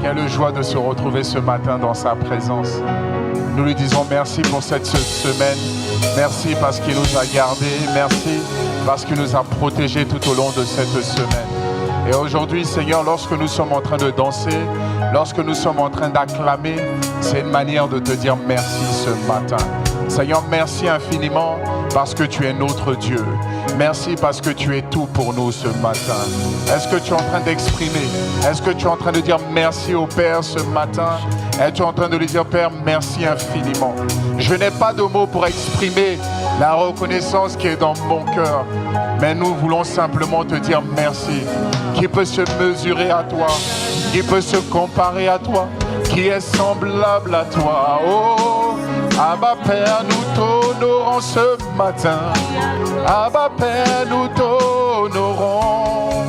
Quelle joie de se retrouver ce matin dans sa présence. Nous lui disons merci pour cette semaine. Merci parce qu'il nous a gardés. Merci parce qu'il nous a protégés tout au long de cette semaine. Et aujourd'hui, Seigneur, lorsque nous sommes en train de danser, lorsque nous sommes en train d'acclamer, c'est une manière de te dire merci ce matin. Seigneur, merci infiniment parce que tu es notre Dieu. Merci parce que tu es tout pour nous ce matin. Est-ce que tu es en train d'exprimer? Est-ce que tu es en train de dire merci au Père ce matin? Es-tu en train de lui dire, Père, merci infiniment? Je n'ai pas de mots pour exprimer la reconnaissance qui est dans mon cœur. Mais nous voulons simplement te dire merci. Qui peut se mesurer à toi? Qui peut se comparer à toi? Qui est semblable à toi? Oh, Abba Père, nous t'honorons ce matin. Abba Père, nous t'honorons.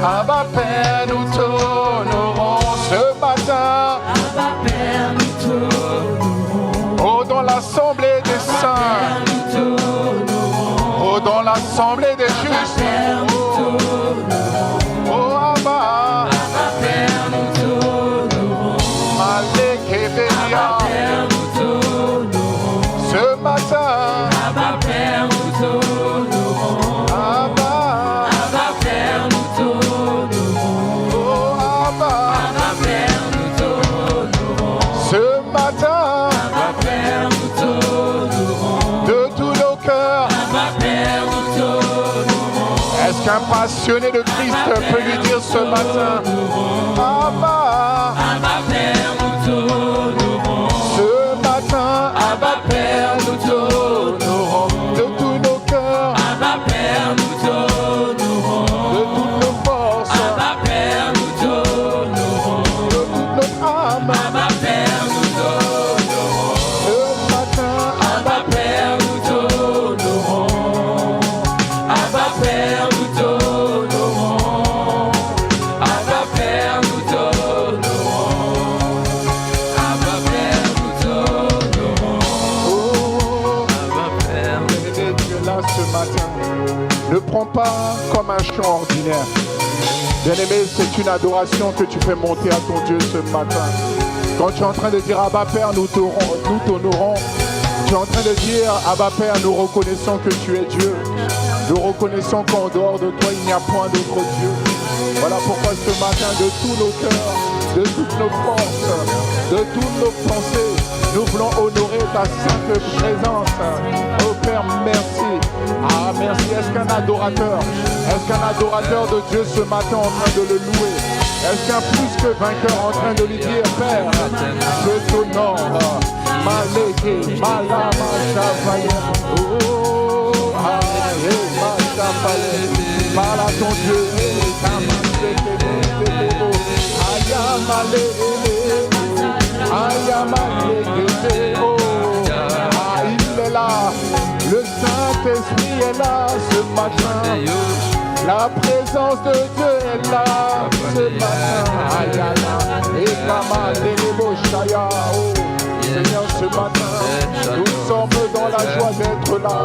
Abba Père, nous t'honorons ce matin. Abba Père, nous t'honorons. Oh, dans l'assemblée des saints. Oh, dans l'assemblée des justes. Oh, Abba. Abba Père, nous t'honorons. Malekebélia. Ce matin. Abba Père, nous t'honorons. Abba. Abba Père, nous t'honorons. Oh, Abba. Abba Père, nous t'honorons. Ce matin. Abba Père, nous t'honorons. De tous nos cœurs. Abba Père, nous t'honorons. Est-ce qu'un passionné de Christ peut lui dire ce matin? Abba. Abba Père, nous t'honorons. Ce matin. Abba Père, nous t'honorons. De tous nos cœurs. Abba Père, nous t'honorons. De toutes nos forces. Abba Père, nous t'honorons. De toute notre âme. Abba Père, nous t'honorons. Ce matin. Abba Père, nous t'honorons. Abba Père, nous t'honorons. Abba Père, nous t'honorons. Abba Père, nous t'honorons. Oh. Abba Père, Bien-aimé, tu es là ce matin. Ne prends pas comme un chant ordinaire. Bien-aimé, c'est une adoration que tu fais monter à ton Dieu ce matin. Quand tu es en train de dire Abba Père, nous t'honorons. Tu es en train de dire Abba Père, nous reconnaissons que tu es Dieu. Nous reconnaissons qu'en dehors de toi, il n'y a point d'autre Dieu. Voilà pourquoi ce matin, de tous nos cœurs, de toutes nos forces, de toutes nos pensées, nous voulons honorer ta sainte présence. Oh Père, merci. Ah, merci. Est-ce qu'un adorateur de Dieu ce matin en train de le louer? Est-ce qu'un plus que vainqueur en train de lui dire, Père, je t'honore. Maleke, malama, chavaye. Oh, aïe, ma chavaye. Parle à ton Dieu. Il est là. Le Saint-Esprit est là ce matin. La présence de Dieu est là ce matin. Seigneur, ce matin, nous sommes dans la joie d'être là.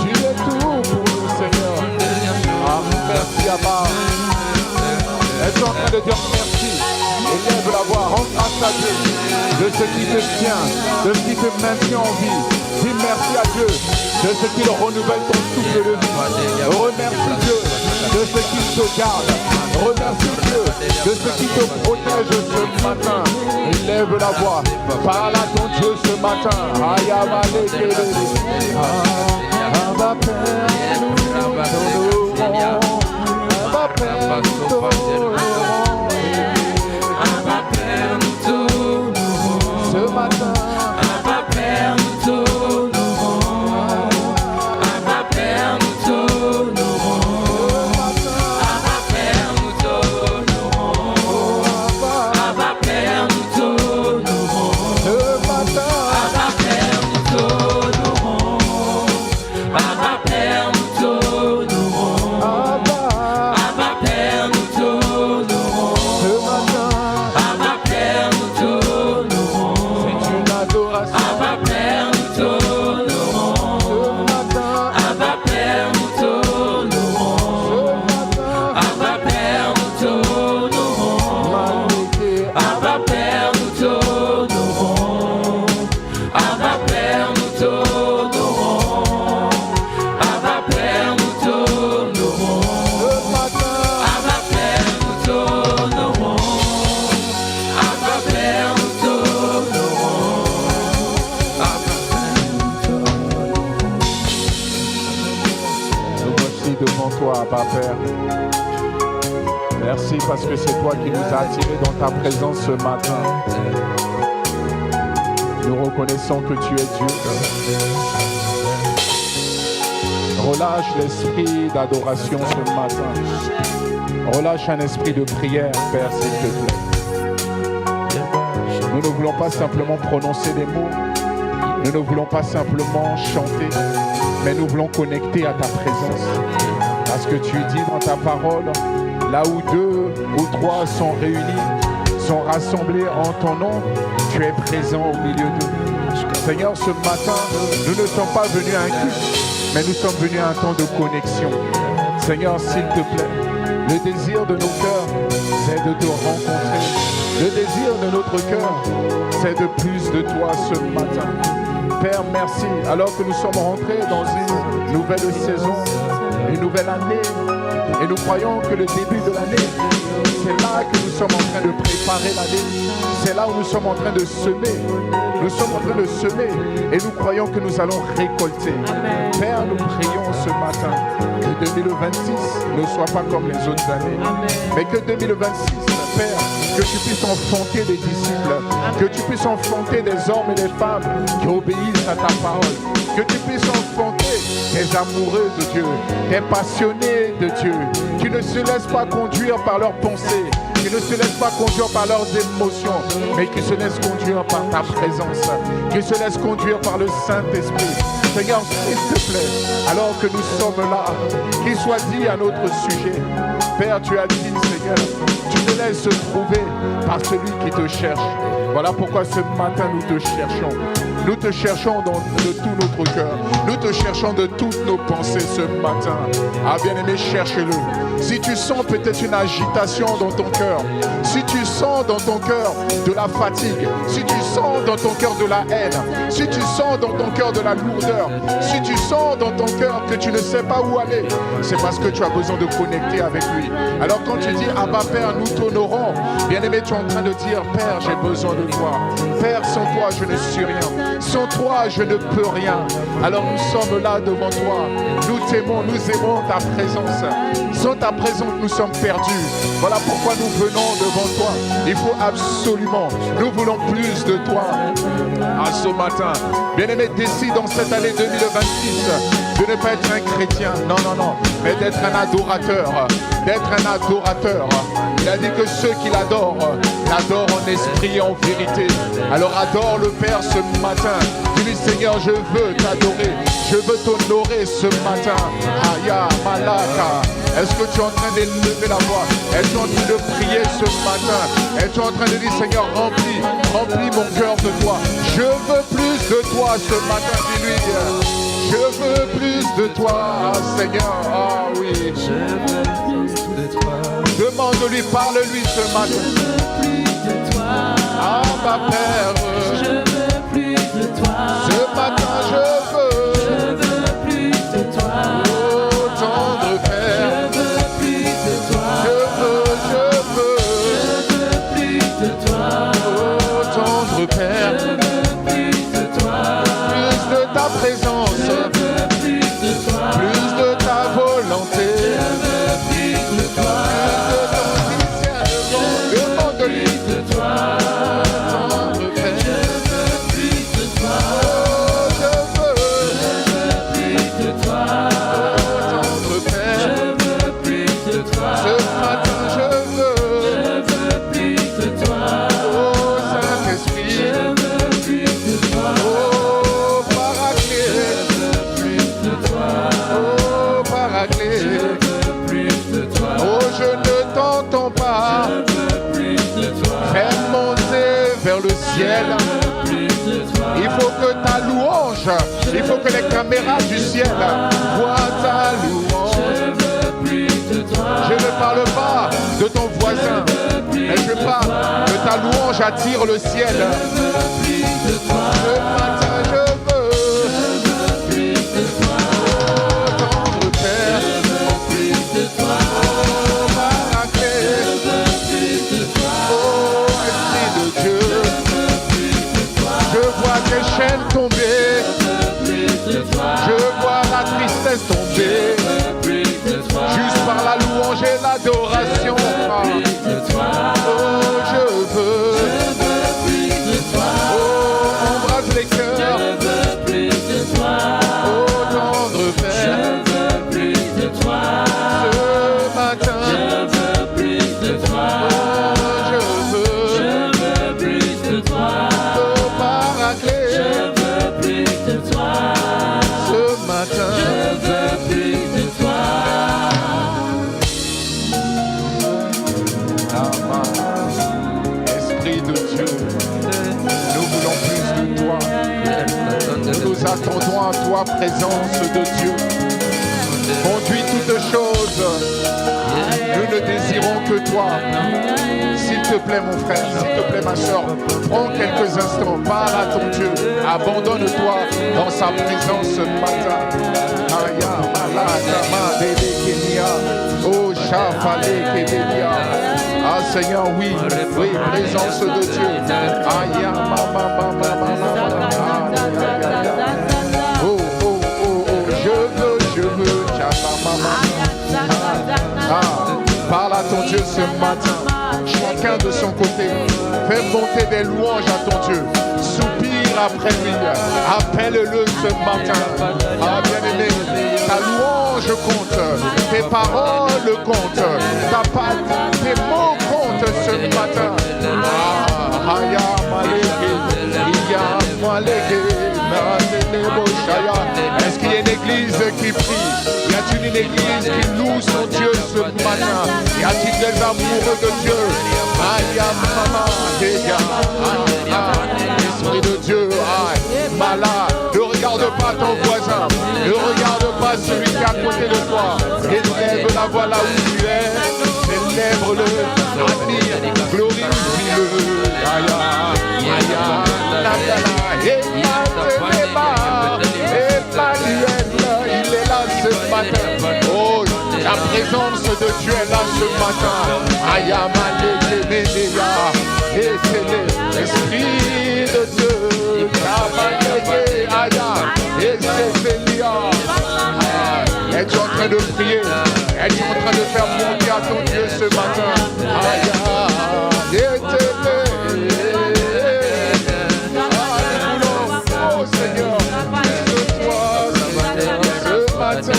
Tu es tout pour nous, Seigneur. Ah, merci, Abba. Es-tu en train de dire merci? Élève la voix, rends grâce à Dieu de ce qui te tient, de ce qui te maintient en vie. Dis merci à Dieu de ce qu'il renouvelle ton souffle de vie. Remercie Dieu de ce qu'il te garde. Remercie Dieu de ce qui te protège ce matin. Élève la voix, parle à ton Dieu ce matin. Abba Père, nous t'honorons. Abba Père, nous t'honorons. Abba Père, nous t'honorons. Ce matin. Abba Père, nous t'honorons. Abba Père, nous t'honorons. Abba Père, nous t'honorons. Abba Père, nous t'honorons. Ce matin. Abba Père, nous t'honorons. Abba Père, nous t'honorons. Abba. Abba Père, nous t'honorons. Abba Père. Merci parce que c'est toi qui nous as attirés dans ta présence ce matin. Nous reconnaissons que tu es Dieu. Relâche l'esprit d'adoration ce matin. Relâche un esprit de prière, Père, s'il te plaît. Nous ne voulons pas simplement prononcer des mots. Nous ne voulons pas simplement chanter, mais nous voulons connecter à ta présence. Parce que tu dis dans ta parole, là où 2 ou 3 sont réunis, sont rassemblés en ton nom, tu es présent au milieu d'eux. Seigneur, ce matin, nous ne sommes pas venus à un culte, mais nous sommes venus à un temps de connexion. Seigneur, s'il te plaît, le désir de nos cœurs, c'est de te rencontrer. Le désir de notre cœur, c'est de plus de toi ce matin. Père, merci. Alors que nous sommes rentrés dans une nouvelle saison, une nouvelle année, et nous croyons que le début de l'année, c'est là que nous sommes en train de préparer l'année. C'est là où nous sommes en train de semer. Nous sommes en train de semer et nous croyons que nous allons récolter. Amen. Père, nous prions ce matin que 2026 ne soit pas comme les autres années. Amen. Mais que 2026, Père, que tu puisses enfanter des disciples, que tu puisses enfanter des hommes et des femmes qui obéissent à ta parole, que tu puisses enfanter des amoureux de Dieu, des passionnés de Dieu, qui ne se laissent pas conduire par leurs pensées, qui ne se laissent pas conduire par leurs émotions, mais qui se laissent conduire par ta présence, qui se laissent conduire par le Saint-Esprit. Seigneur, s'il te plaît, alors que nous sommes là, qu'il soit dit à notre sujet. Père, tu as dit, Seigneur, tu te laisses trouver par celui qui te cherche. Voilà pourquoi ce matin nous te cherchons. Nous te cherchons de tout notre cœur. Nous te cherchons de toutes nos pensées ce matin. Ah bien-aimé, cherche-le. Si tu sens peut-être une agitation dans ton cœur, si tu sens dans ton cœur de la fatigue, si tu sens dans ton cœur de la haine, si tu sens dans ton cœur de la lourdeur, si tu sens dans ton cœur que tu ne sais pas où aller, c'est parce que tu as besoin de connecter avec lui. Alors quand tu dis Abba Père, nous t'honorons, bien-aimé, tu es en train de dire Père, j'ai besoin de toi. Père, sans toi, je ne suis rien. Sans toi, je ne peux rien. Alors nous sommes là devant toi. Nous t'aimons, nous aimons ta présence. Sans ta présence, nous sommes perdus. Voilà pourquoi nous venons devant toi. Il faut absolument, nous voulons plus de toi. À ce matin, bien-aimé, décide dans cette année 2026 de ne pas être un chrétien. Non, non, non. Mais d'être un adorateur. D'être un adorateur. Il a dit que ceux qui l'adorent, l'adorent en esprit et en vérité. Alors adore le Père ce matin. Dis-lui, Seigneur, je veux t'adorer. Je veux t'honorer ce matin. Aya, Malaka. Est-ce que tu es en train d'élever la voix? Est-ce que tu es en train de prier ce matin? Est-ce que tu es en train de dire, Seigneur, remplis mon cœur de toi. Je veux plus de toi ce matin, dis-lui. Je veux plus de toi, Seigneur. Ah oui. Je veux plus de toi. Demande-lui, parle-lui ce matin. Je veux plus de toi. Ah, ma Père. Je veux plus de toi. Ce matin, je veux plus de toi. Oh, tendre Père. Je veux plus de toi. Je veux plus de toi. Oh, tendre Père. Je veux plus de toi. Plus de ta présence. Je veux plus de toi. Plus de ta volonté. Je veux plus de toi. Plus de ton discernement. Demande-lui de toi. tendre Père. Je veux plus de toi. Oh, je veux plus de toi. tendre Père. Je veux plus de toi. Ce matin, je veux plus de toi. oh, Saint-Esprit. Je veux plus de toi. Oh, Paraclet. Plus de toi. Oh, Paraclet. Je veux plus de toi. Oh, je ne t'entends pas. Je veux plus de toi. Fais monter vers le ciel. Plus de toi. Il faut que ta louange, il faut que les caméras du ciel voient ta louange. Je veux plus de toi. Je ne parle pas de ton voisin, mais je parle que ta louange attire le ciel. Plus de toi. Ce matin, je veux Plus de toi. tendre Père. Plus de toi. Oh, Paraclet. Plus de toi. Oh, Esprit de Dieu. Je vois tes chaînes tomber. Plus de toi. Je vois la tristesse tomber. Plus de toi. Juste attendons à toi, présence de Dieu. Conduis toutes choses. Nous ne désirons que toi. S'il te plaît, mon frère, s'il te plaît, ma soeur, prends quelques instants, parle à ton Dieu, abandonne-toi dans sa présence ce matin. Aya, malada, madele, kenya, oh, chafale, kedelia. Ah, Seigneur, oui, oui, présence de Dieu. Aya, oh, oh, oh, oh, je veux, parle à ton Dieu ce matin. Chacun de son côté, fais monter des louanges à ton Dieu. Soupire après lui, appelle-le ce matin. Ah, bien-aimé, ta louange compte, tes paroles comptent, tes mots comptent ce matin. Ah, aya maleke, iya maleke, est-ce qu'il y a une église qui prie? Y a-t-il une église qui loue son Dieu ce matin? Y a-t-il des amoureux de Dieu? Aya mama, Esprit de Dieu, malade. Ne regarde pas ton voisin, ne regarde pas celui qui est à côté de toi. Élève la voix là où tu es, célèbre-le, admire, glorifie-le. Emmanuel, il est là ce matin. Oh, la présence de Dieu est là ce matin. Ayamale Kemedeya, et c'est l'Esprit de Dieu. Kamalege Aya, et c'est Elia. Es-tu en train de prier? Es-tu en train de faire monter à ton Dieu ce matin? Aya, et oh Seigneur, de toi ce matin,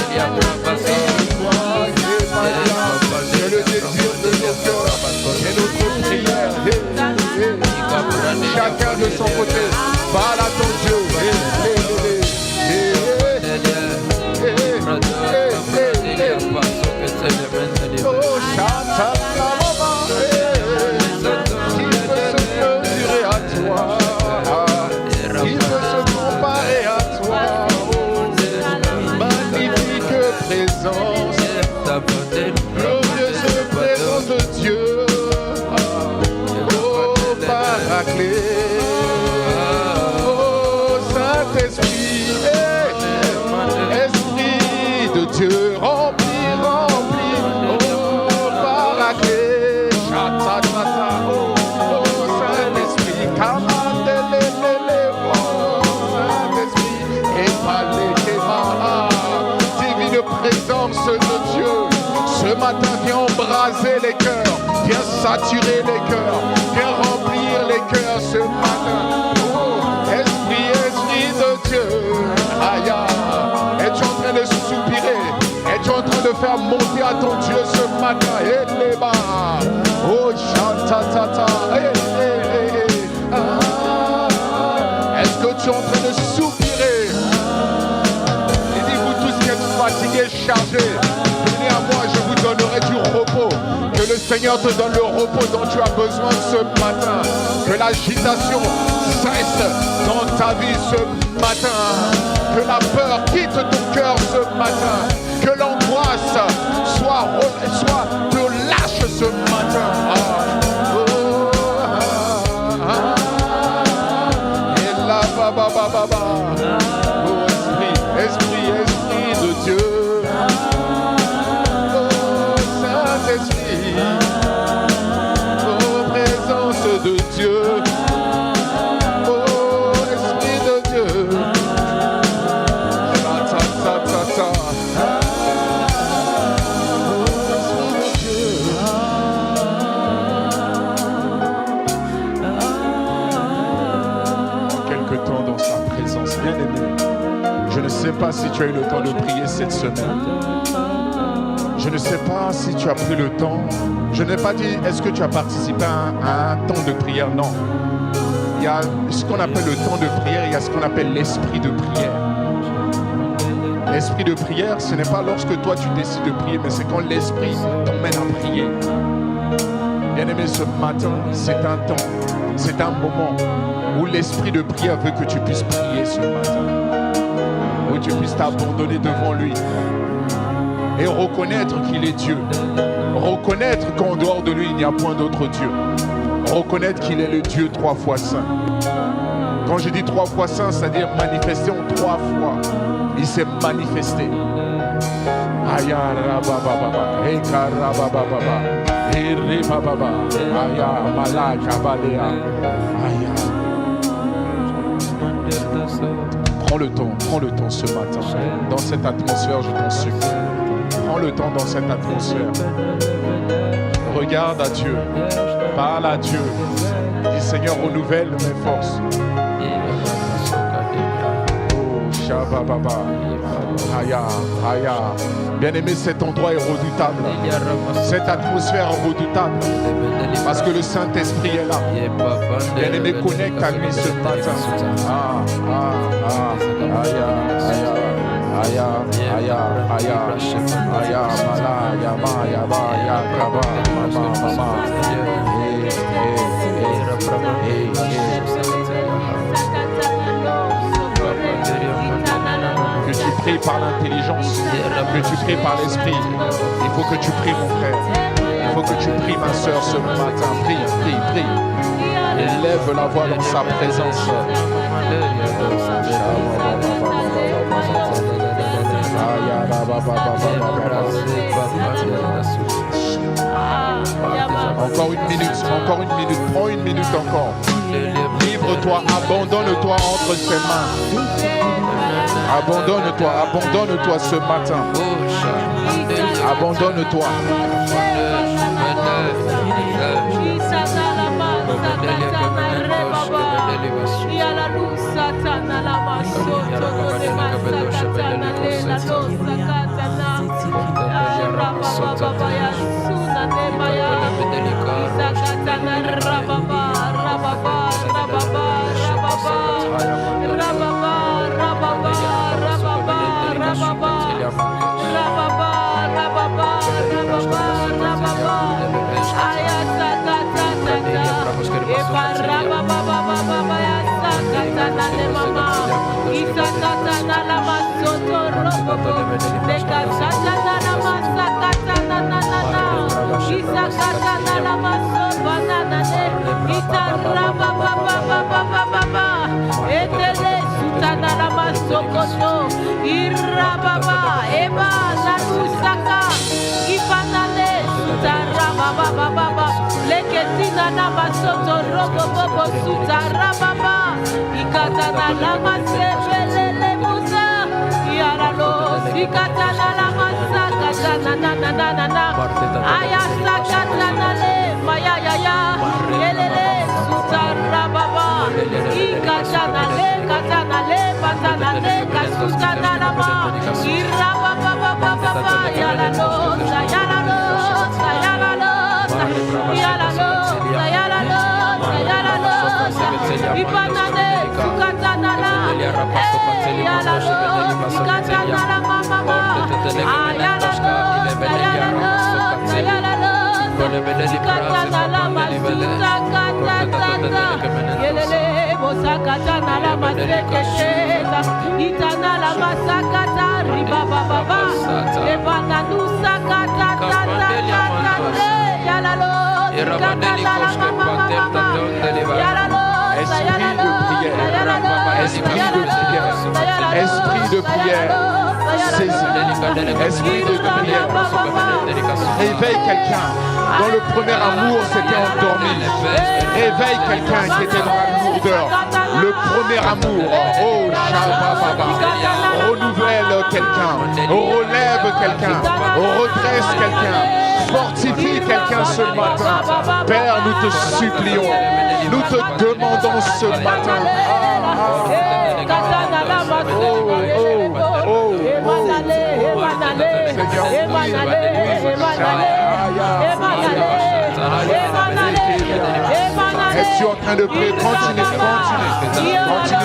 c'est le désir de nos cœurs et notre prière. Chacun de son côté, parle à ton Dieu. Oh, chante la maman, qui peut se mesurer à toi? Qui peut se comparer à toi? Oh, magnifique présence, glorieuse présence de Dieu. Oh, Paraclet, oh, Saint-Esprit, Esprit de Dieu, rempli. Oh, Paraclet, Chatatata, oh, Saint-Esprit, Kamandelele, oh, Saint-Esprit, Epalekema, divine présence de Dieu. Ce matin, viens embraser les cœurs, viens saturer les cœurs, viens remplir les cœurs ce matin. Oh, Esprit de Dieu, aïe, es-tu en train de soupirer? Es-tu en train de faire monter à ton Dieu ce matin? Et les bas, oh, chantatata, est-ce que tu es en train de soupirer? Et dis-vous tous qui êtes fatigués, chargés, venez à moi, je vous donnerai du repos. Que le Seigneur te donne le repos dont tu as besoin ce matin. Que l'agitation cesse dans ta vie ce matin. Que la peur quitte ton cœur ce matin. Que l'angoisse te lâche ce matin. Et là, oh, esprit de Dieu. Saint-Esprit, oh présence de Dieu, oh Esprit de Dieu, ta ta ta ta, oh Esprit de Dieu. Quelque temps dans sa présence, bien aimé. Je ne sais pas si tu as eu le temps de prier cette semaine. Je ne sais pas si tu as pris le temps. Je n'ai pas dit est-ce que tu as participé à un temps de prière. Non. Il y a ce qu'on appelle le temps de prière. Il y a ce qu'on appelle l'esprit de prière. L'esprit de prière, ce n'est pas lorsque toi tu décides de prier, mais c'est quand l'esprit t'emmène à prier. Bien-aimé, ce matin, c'est un temps, c'est un moment où l'esprit de prière veut que tu puisses prier ce matin. où tu puisses t'abandonner devant lui et reconnaître qu'il est Dieu. Reconnaître qu'en dehors de lui, il n'y a point d'autre Dieu. Reconnaître qu'il est le Dieu 3 fois saint. Quand je dis 3 fois saint, c'est-à-dire manifesté en 3 fois. Il s'est manifesté. Aya rabababa, eka rabababa, ere bababa, aya malaka balea, aya. Prends le temps ce matin, dans cette atmosphère, je t'en supplie. Prends le temps dans cette atmosphère. Regarde à Dieu, parle à Dieu. Dis Seigneur, renouvelle mes forces. Oh, Shabababa. Aya, aya. Bien-aimé, cet endroit est redoutable. Cette atmosphère est redoutable. Parce que le Saint-Esprit est là. Bien-aimé, connecte à lui ce matin. Aya, aya. Aya, aya, aya, aya, mala, yama, yaba, yakaba, mama, mama. Que tu pries par l'intelligence, que tu pries par l'esprit. Il faut que tu pries, mon frère. Il faut que tu pries, ma soeur, ce matin. Prie, prie, prie. Élève la voix dans sa présence. Encore une minute, prends une minute encore. Livre-toi, abandonne-toi entre ses mains. Abandonne-toi ce matin. Abandonne-toi. Esprit de prière, esprit de prière, réveille quelqu'un dont le premier amour s'était endormi. Réveille quelqu'un qui était dans la lourdeur. Le premier amour, oh Shabababa, renouvelle quelqu'un, relève quelqu'un, redresse quelqu'un, fortifie quelqu'un ce matin. Père, nous te supplions, nous te demandons ce matin. Es-tu en train de prier? Continue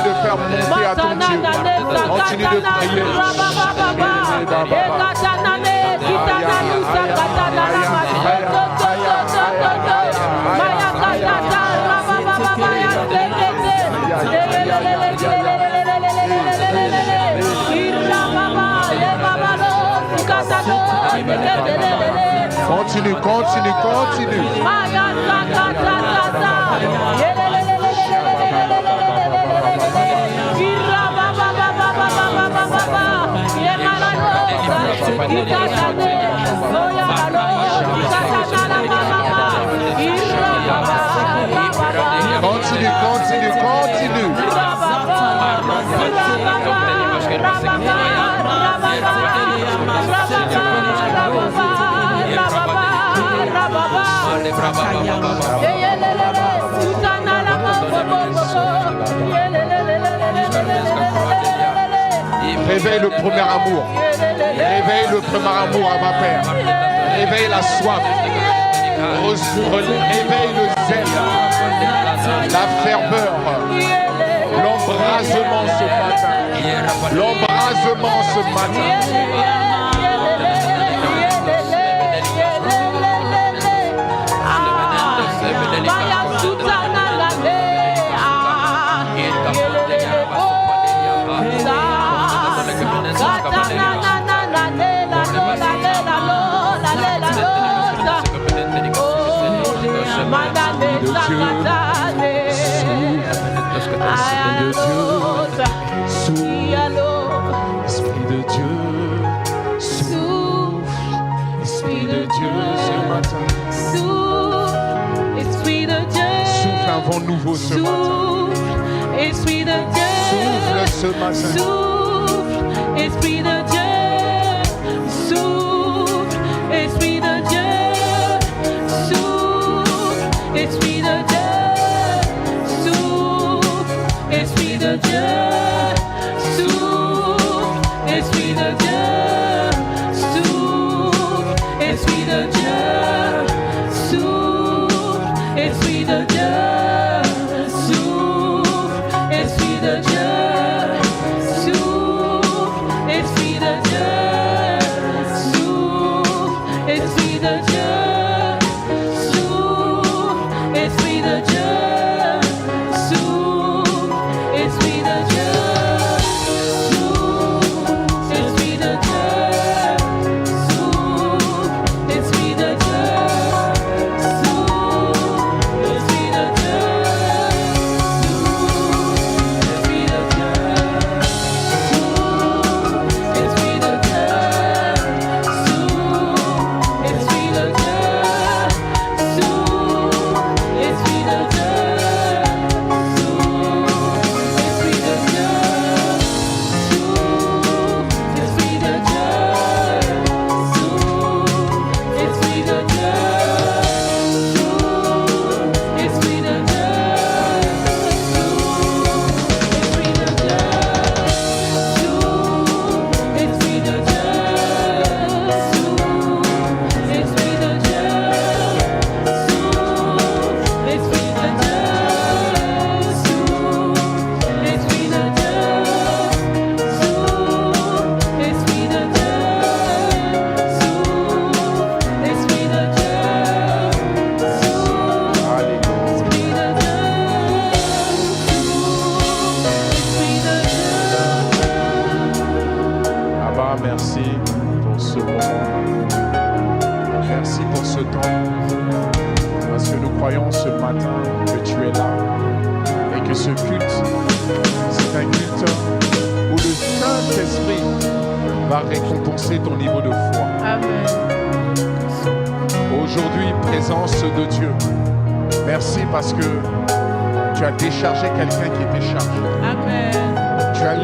de faire monter à ton Dieu. Continue de prier. Continue, continue, continue. Continue, continue, continue. Réveille le premier amour. Réveille le premier amour à ma Père. Réveille la soif. Réveille le zèle. La ferveur. L'embrasement ce matin. L'embrasement ce matin. Esprit de Dieu, souffle. Esprit de Dieu ce matin. Esprit de Dieu, Souffle un vent nouveau ce matin. Esprit de Dieu, Souffle ce matin. souffle, Esprit de Dieu, souffle, Esprit de Dieu, souffle, Esprit de Dieu, souffle, Esprit de Dieu, souffle, Esprit de Dieu, souffle, Esprit de Dieu, souffle, Esprit de Dieu, souffle, Esprit de Dieu, souffle, Esprit de Dieu, souffle, Esprit de Dieu, souffle, Esprit de Dieu, souffle, Esprit de Dieu, souffle, Esprit de Dieu, souffle, Esprit de Dieu, souffle, Esprit de Dieu, Esprit de Dieu, Esprit de Dieu, Esprit de Dieu, Esprit de Dieu, Esprit de Dieu, Esprit de Dieu, Esprit de Dieu, Esprit de Dieu, Esprit de Dieu, Esprit de Dieu, Esprit de Dieu, Esprit de Dieu, Esprit de Dieu, Esprit de Dieu, Esprit de Dieu, Abba, merci pour ce moment. Merci pour ce temps. Parce que nous croyons ce matin que tu es là. Et que ce culte, c'est un culte où le Saint-Esprit va récompenser ton niveau de foi. Amen. Aujourd'hui, présence de Dieu. Merci parce que tu as déchargé quelqu'un qui était chargé. Amen. Tu as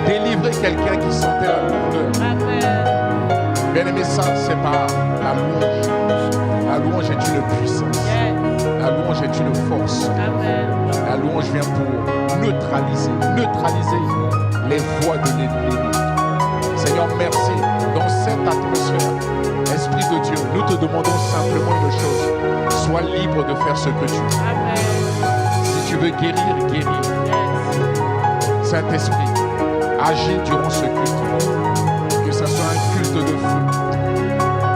délivré quelqu'un qui sentait la lourdeur. Amen. Bien-aimé, ça, c'est pas la louange. La louange est une puissance. Yes. La louange est une force. Amen. La louange vient pour neutraliser les voix de l'ennemi. Seigneur, merci. Dans cette atmosphère, Esprit de Dieu, nous te demandons simplement une chose. Sois libre de faire ce que tu veux. Amen. Si tu veux guérir, guéris. Yes. Saint-Esprit, agis durant ce culte. Que ce soit un culte de feu,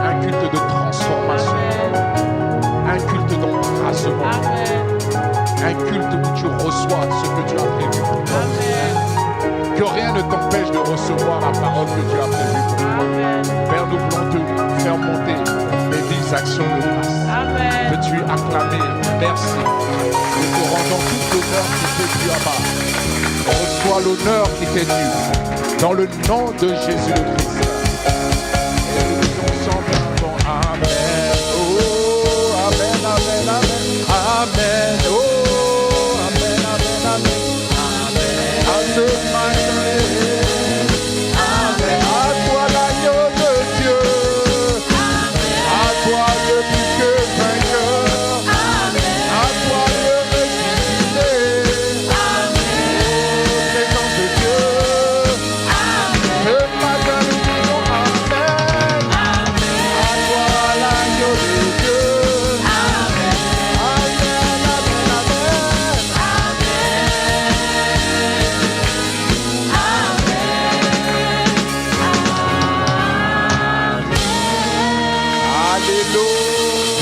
un culte de transformation, un culte d'embrasement, Amen. un culte où tu reçois ce que tu as prévu pour toi. Amen. Que rien ne t'empêche de recevoir la parole que tu as prévue pour toi. Amen. Père, nous voulons te faire monter les vies des actions de grâce. Amen. Peux-tu acclamer? Merci. Nous te rendons tout l'honneur qui t'est dû à bas. On reçoit l'honneur qui t'est dû. Dans le nom de Jésus le Christ. Et nous disons ensemble Amen. Oh, Amen, Amen, Amen. Amen. Oh, Amen, Amen, Amen. Amen. À ce matin. Amen. À toi l'agneau de Dieu. Amen. À toi le bouquet vainqueur. Amen. À toi le ressuscité. Amen. Présence de Dieu. Amen. Ce matin nous disons Amen. Amen. À toi l'agneau de Dieu. Amen. Amen, Amen, Amen. Alléluia.